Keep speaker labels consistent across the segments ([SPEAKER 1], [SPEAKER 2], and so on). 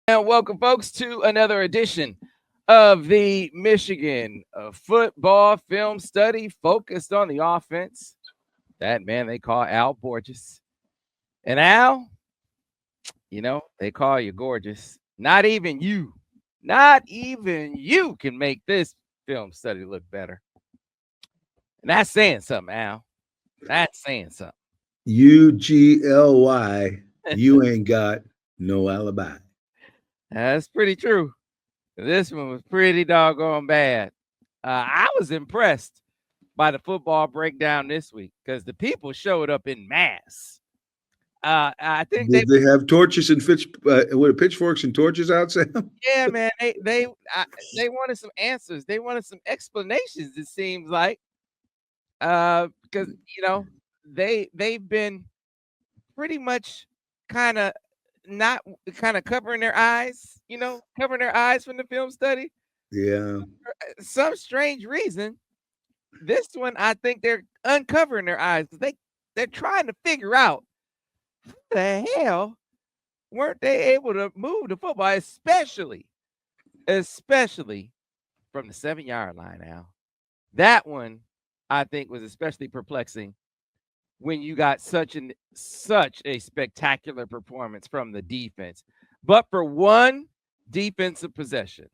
[SPEAKER 1] And welcome, folks, to another edition of the Michigan football film study focused on the offense. That man they call Al Borges. And Al, they call you gorgeous. Not even you can make this film study look better. And that's saying something, Al. That's saying something.
[SPEAKER 2] UGLY, you ain't got no alibi.
[SPEAKER 1] That's pretty true. This one was pretty doggone bad. I was impressed by the football breakdown this week because the people showed up in mass. I think
[SPEAKER 2] Did they have torches and with pitchforks and torches out, Sam?
[SPEAKER 1] yeah, man, they wanted some answers. They wanted some explanations. It seems like because they've been pretty much kind of not kind of covering their eyes, covering their eyes from the film study.
[SPEAKER 2] Yeah.
[SPEAKER 1] For some strange reason, this one I think they're uncovering their eyes because they're trying to figure out how the hell weren't they able to move the football, especially from the 7-yard line. Now that one I think was especially perplexing when you got such a spectacular performance from the defense. But for one defensive possession,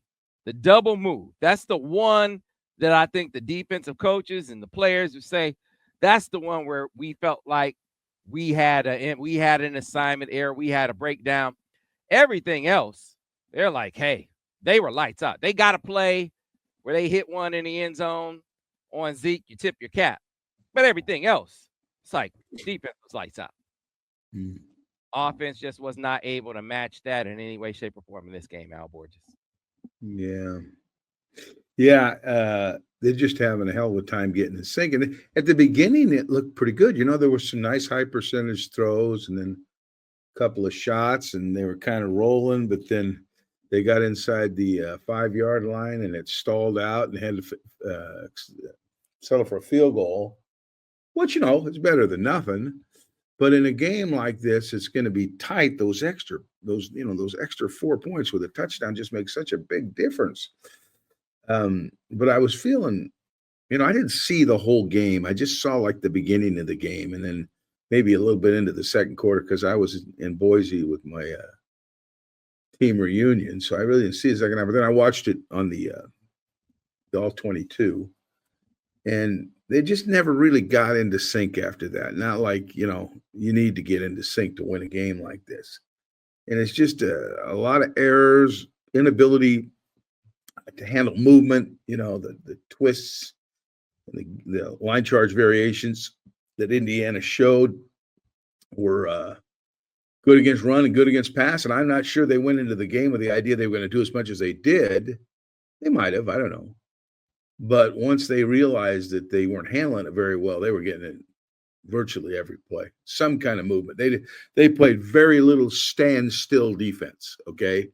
[SPEAKER 1] the double move, that's the one that I think the defensive coaches and the players would say that's the one where we felt like we had an assignment error, we had a breakdown. Everything else, they're like, hey, they were lights out. They got a play where they hit one in the end zone on Zeke, you tip your cap. But everything else, it's like defense was lights out.
[SPEAKER 2] Mm.
[SPEAKER 1] Offense just was not able to match that in any way, shape, or form in this game, Al Borges.
[SPEAKER 2] Yeah. Yeah. They're just having a hell of a time getting in sync. And at the beginning, it looked pretty good. There were some nice high percentage throws and then a couple of shots, and they were kind of rolling. But then they got inside the 5-yard line and it stalled out and had to settle for a field goal, which, it's better than nothing. But in a game like this, it's going to be tight. Those extra 4 points with a touchdown just makes such a big difference. But I was feeling, I didn't see the whole game. I just saw like the beginning of the game and then maybe a little bit into the second quarter because I was in Boise with my team reunion. So I really didn't see the second half. But then I watched it on the All 22. And they just never really got into sync after that. Not like, you need to get into sync to win a game like this. And it's just a lot of errors, inability to handle movement, the twists, and the line charge variations that Indiana showed were good against run and good against pass. And I'm not sure they went into the game with the idea they were going to do as much as they did. They might have, I don't know. But once they realized that they weren't handling it very well, they were getting it virtually every play, some kind of movement. They played very little standstill defense. Okay,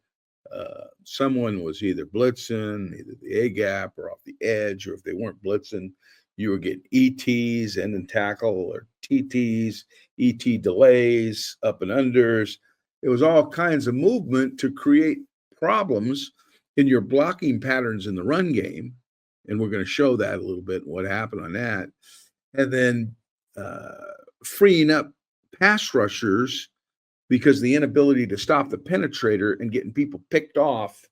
[SPEAKER 2] someone was either blitzing, either the A gap or off the edge, or if they weren't blitzing, you were getting ETs, end and tackle, or TTs, ET delays, up and unders. It was all kinds of movement to create problems in your blocking patterns in the run game. And we're going to show that a little bit, what happened on that. And then freeing up pass rushers because the inability to stop the penetrator and getting people picked off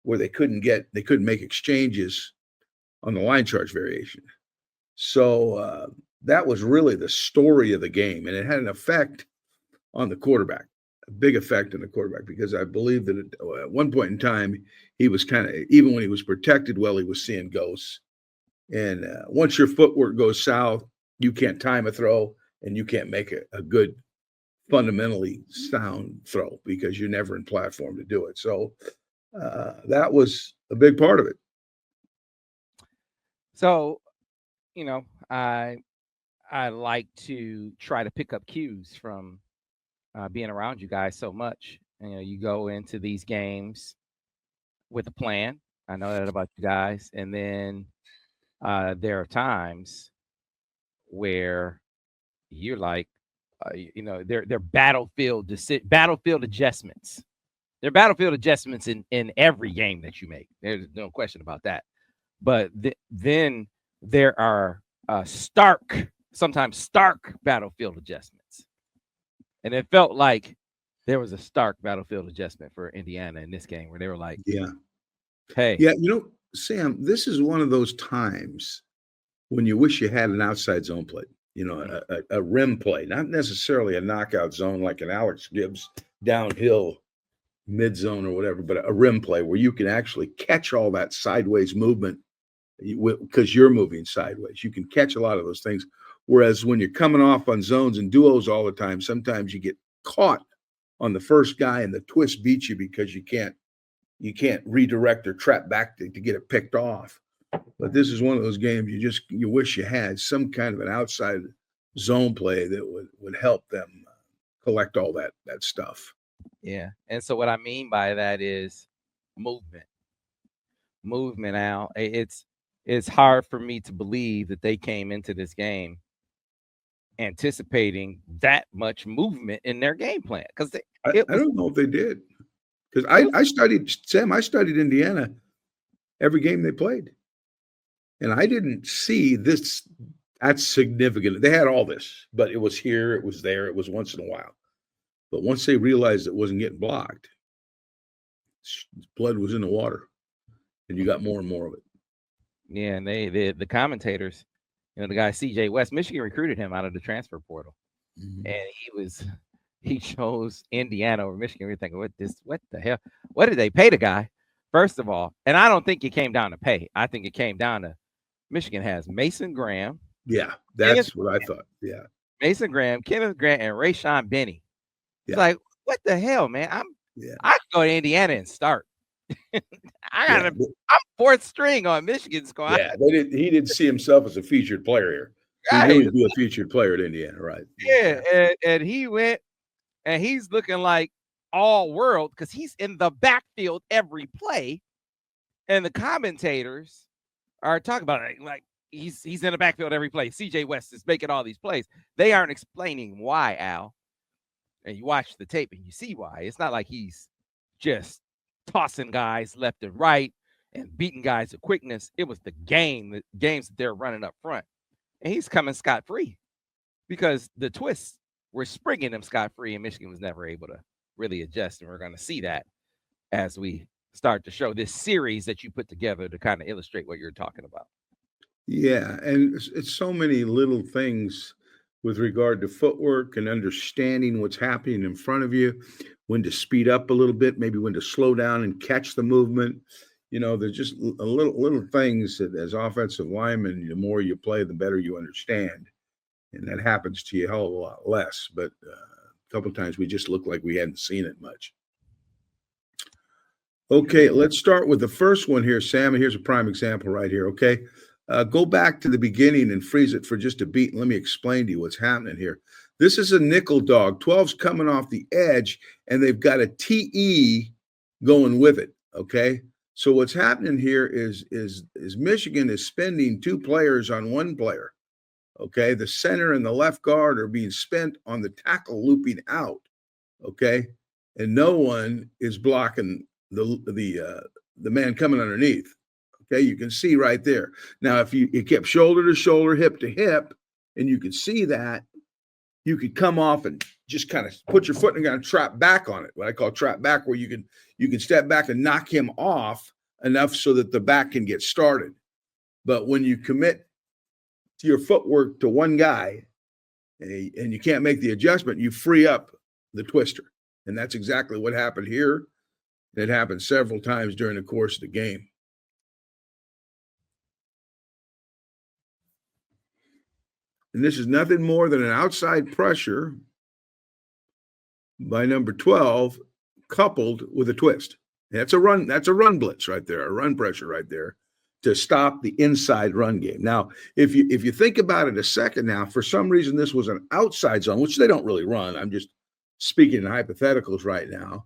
[SPEAKER 2] where they couldn't make exchanges on the line charge variation. So that was really the story of the game. And it had an effect on the quarterback, a big effect on the quarterback, because I believe that at one point in time, he was kind of, even when he was protected well, he was seeing ghosts. And once your footwork goes south, you can't time a throw and you can't make a good, fundamentally sound throw because you're never in platform to do it. So that was a big part of it.
[SPEAKER 1] So, I like to try to pick up cues from being around you guys so much. You go into these games with a plan. I know that about you guys, and then there are times where you're like, they're battlefield adjustments. There are battlefield adjustments in every game that you make. There's no question about that. But then there are sometimes stark battlefield adjustments. And it felt like there was a stark battlefield adjustment for Indiana in this game where they were like,
[SPEAKER 2] Yeah.
[SPEAKER 1] hey,
[SPEAKER 2] Yeah. Sam, this is one of those times when you wish you had an outside zone play, a rim play, not necessarily a knockout zone like an Alex Gibbs downhill mid zone or whatever, but a rim play where you can actually catch all that sideways movement because you're moving sideways. You can catch a lot of those things. Whereas when you're coming off on zones and duos all the time, sometimes you get caught on the first guy and the twist beats you because you can't redirect or trap back to get it picked off. But this is one of those games you wish you had some kind of an outside zone play that would help them collect all that stuff.
[SPEAKER 1] Yeah. And so what I mean by that is movement, Al. It's hard for me to believe that they came into this game anticipating that much movement in their game plan. Because
[SPEAKER 2] I don't know if they did. Because I studied Indiana every game they played. And I didn't see this. That's significant. They had all this, but it was here, it was there, it was once in a while. But once they realized it wasn't getting blocked, blood was in the water, and you got more and more of it.
[SPEAKER 1] Yeah, and the commentators, the guy CJ West, Michigan recruited him out of the transfer portal, and he chose Indiana over Michigan. We're thinking, what the hell? What did they pay the guy? First of all, and I don't think it came down to pay. I think it came down to Michigan has Mason Graham.
[SPEAKER 2] Yeah, that's what I thought. Yeah,
[SPEAKER 1] Mason Graham, Kenneth Grant, and Rayshawn Benny. It's like, what the hell, man? I could go to Indiana and start. I'm fourth string on Michigan squad.
[SPEAKER 2] Yeah, he didn't see himself as a featured player here. Right. He knew he'd be a featured player at Indiana, right?
[SPEAKER 1] Yeah, and he went, and he's looking like all world because he's in the backfield every play, and the commentators are talking about it like he's in the backfield every play. CJ West is making all these plays. They aren't explaining why, Al. And you watch the tape and you see why. It's not like he's just tossing guys left and right and beating guys with quickness. It was the games that they're running up front. And he's coming scot-free because the twists were springing him scot-free, and Michigan was never able to really adjust. And we're going to see that as we start to show this series that you put together to kind of illustrate what you're talking about.
[SPEAKER 2] Yeah, and it's so many little things with regard to footwork and understanding what's happening in front of you, when to speed up a little bit, maybe when to slow down and catch the movement. There's just little things that as offensive linemen, the more you play, the better you understand. And that happens to you a hell of a lot less. But a couple of times we just look like we hadn't seen it much. Okay, let's start with the first one here, Sam. And here's a prime example right here, okay? Go back to the beginning and freeze it for just a beat. And let me explain to you what's happening here. This is a nickel dog. 12's coming off the edge, and they've got a TE going with it, okay? So what's happening here is Michigan is spending two players on one player, okay? The center and the left guard are being spent on the tackle looping out, okay? And no one is blocking the man coming underneath. Okay, you can see right there. Now, if you kept shoulder to shoulder, hip to hip, and you could see that, you could come off and just kind of put your foot and kind of trap back on it. What I call trap back, where you can step back and knock him off enough so that the back can get started. But when you commit to your footwork to one guy and you can't make the adjustment, you free up the twister. And that's exactly what happened here. It happened several times during the course of the game. And this is nothing more than an outside pressure by number 12 coupled with a twist. That's a run blitz right there, a run pressure right there to stop the inside run game. Now, if you think about it a second now, for some reason this was an outside zone, which they don't really run. I'm just speaking in hypotheticals right now.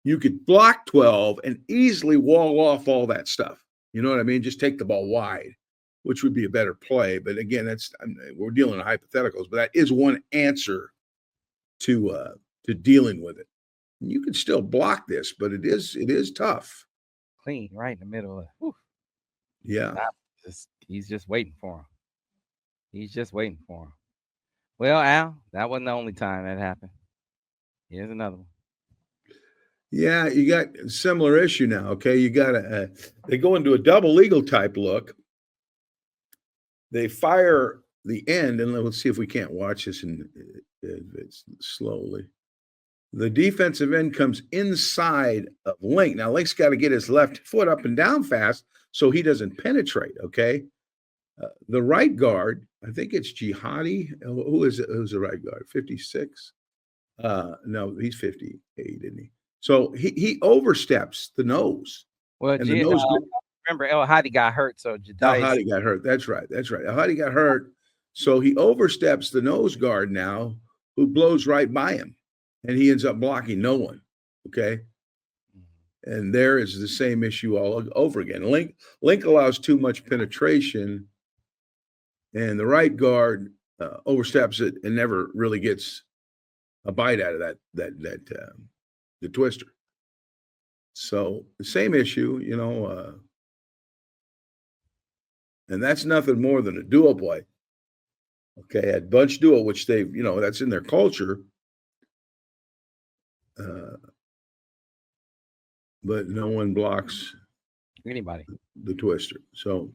[SPEAKER 2] You could block 12 and easily wall off all that stuff. You know what I mean? Just take the ball wide, which would be a better play. But again, we're dealing in hypotheticals, but that is one answer to dealing with it. You can still block this, but it is tough.
[SPEAKER 1] Clean right in the middle of. Whew.
[SPEAKER 2] Yeah.
[SPEAKER 1] He's just waiting for him. He's just waiting for him. Well, Al, that wasn't the only time that happened. Here's another one.
[SPEAKER 2] Yeah, you got a similar issue now. Okay, you got they go into a double legal type look. They fire the end, and let's see if we can't watch this and it's slowly. The defensive end comes inside of Link. Now Link's got to get his left foot up and down fast so he doesn't penetrate. Okay, the right guard, I think it's Jihadi. Who's the right guard? 56. No, he's 58, isn't he? So he oversteps the nose.
[SPEAKER 1] Well,
[SPEAKER 2] and the nose
[SPEAKER 1] remember El Hadi got hurt, so
[SPEAKER 2] El Hadi got hurt. That's right. El Hadi got hurt, so he oversteps the nose guard now, who blows right by him, and he ends up blocking no one. Okay, and there is the same issue all over again. Link allows too much penetration, and the right guard oversteps it and never really gets a bite out of the twister. So the same issue, and that's nothing more than a duo play. Okay, at bunch duo, which they, that's in their culture. But no one blocks
[SPEAKER 1] anybody
[SPEAKER 2] the twister. So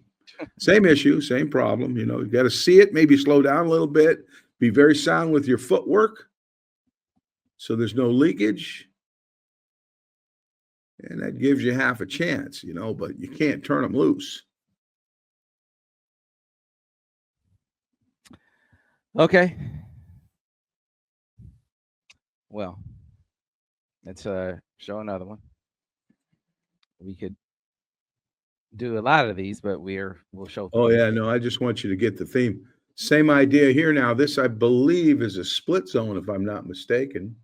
[SPEAKER 2] same issue, same problem. You got to see it, maybe slow down a little bit, be very sound with your footwork so there's no leakage. And that gives you half a chance, but you can't turn them loose.
[SPEAKER 1] Okay. Well, let's show another one. We could do a lot of these, but we'll show.
[SPEAKER 2] Oh, yeah, no, I just want you to get the theme. Same idea here now. This, I believe, is a split zone, if I'm not mistaken.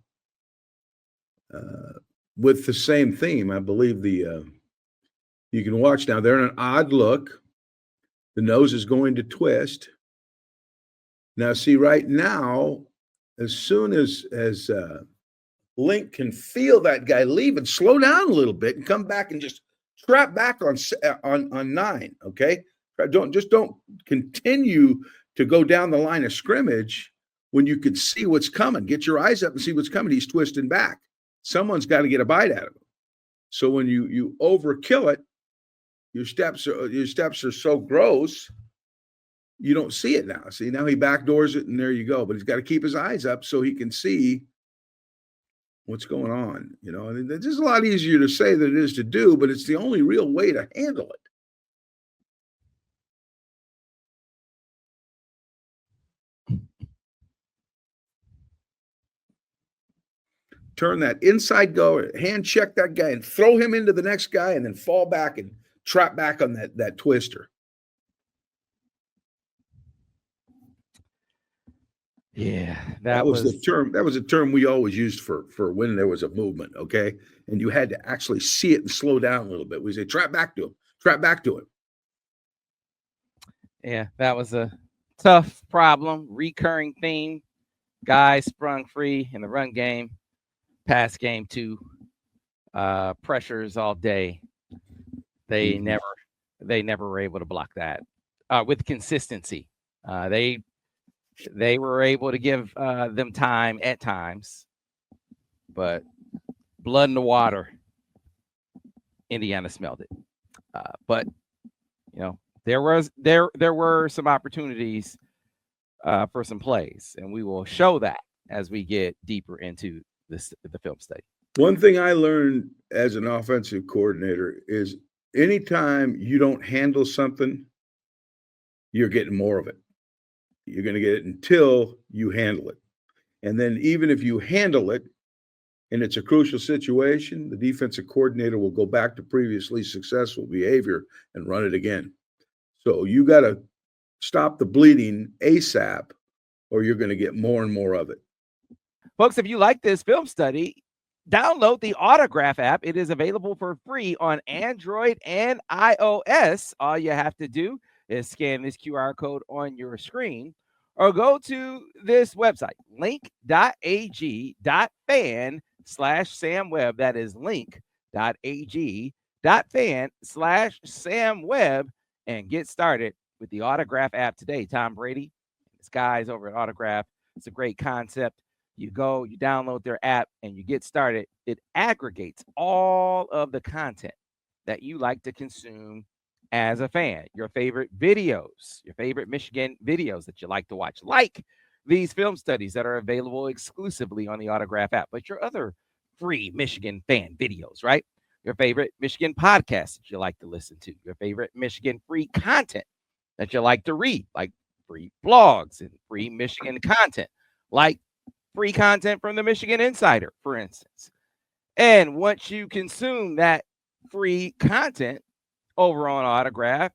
[SPEAKER 2] With the same theme, I believe you can watch now. They're in an odd look. The nose is going to twist. Now, see, right now, as soon as Link can feel that guy leave and slow down a little bit and come back and just trap back on 9. Okay, don't continue to go down the line of scrimmage when you can see what's coming. Get your eyes up and see what's coming. He's twisting back. Someone's got to get a bite out of him. So when you overkill it, your steps are so gross, you don't see it now. See, now he backdoors it, and there you go. But he's got to keep his eyes up so he can see what's going on. And it's just a lot easier to say than it is to do, but it's the only real way to handle it. Turn that inside go, hand check that guy and throw him into the next guy and then fall back and trap back on that twister.
[SPEAKER 1] Yeah,
[SPEAKER 2] that was the term. That was a term we always used for when there was a movement, okay? And you had to actually see it and slow down a little bit. We say, trap back to him.
[SPEAKER 1] Yeah, that was a tough problem, recurring theme. Guys sprung free in the run game. Pass game too, pressures all day. They never were able to block that with consistency. They were able to give them time at times, but blood in the water. Indiana smelled it, but there were some opportunities for some plays, and we will show that as we get deeper into the film study.
[SPEAKER 2] One thing I learned as an offensive coordinator is anytime you don't handle something, you're getting more of it. You're going to get it until you handle it. And then even if you handle it and it's a crucial situation, the defensive coordinator will go back to previously successful behavior and run it again. So you got to stop the bleeding ASAP or you're going to get more and more of it.
[SPEAKER 1] Folks, if you like this film study, download the Autograph app. It is available for free on Android and iOS. All you have to do is scan this QR code on your screen or go to this website, link.ag.fan/autograph. link.ag.fan/Sam Webb. That is link.ag.fan/Sam Webb, and get started with the Autograph app today. Tom Brady, this guys over at Autograph. It's a great concept. You go, you download their app, and you get started. It aggregates all of the content that you like to consume as a fan, your favorite videos, your favorite Michigan videos that you like to watch, like these film studies that are available exclusively on the Autograph app, but your other free Michigan fan videos, right? Your favorite Michigan podcasts that you like to listen to, your favorite Michigan free content that you like to read, like free blogs and free Michigan content, like free content from the Michigan Insider, for instance. And once you consume that free content over on Autograph,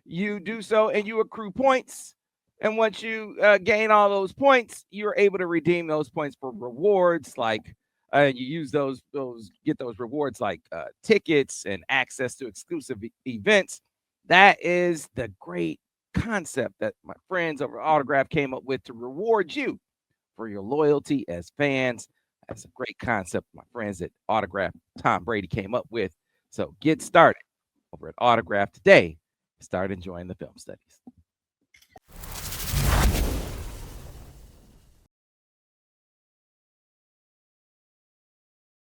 [SPEAKER 1] you do so and you accrue points. And once you gain all those points, you're able to redeem those points for rewards, like you use those get those rewards like tickets and access to exclusive events. That is the great concept that my friends over Autograph came up with to reward you for your loyalty as fans. That's a great concept my friends at Autograph, Tom Brady, came up with. So get started over at Autograph today. Start enjoying the film studies.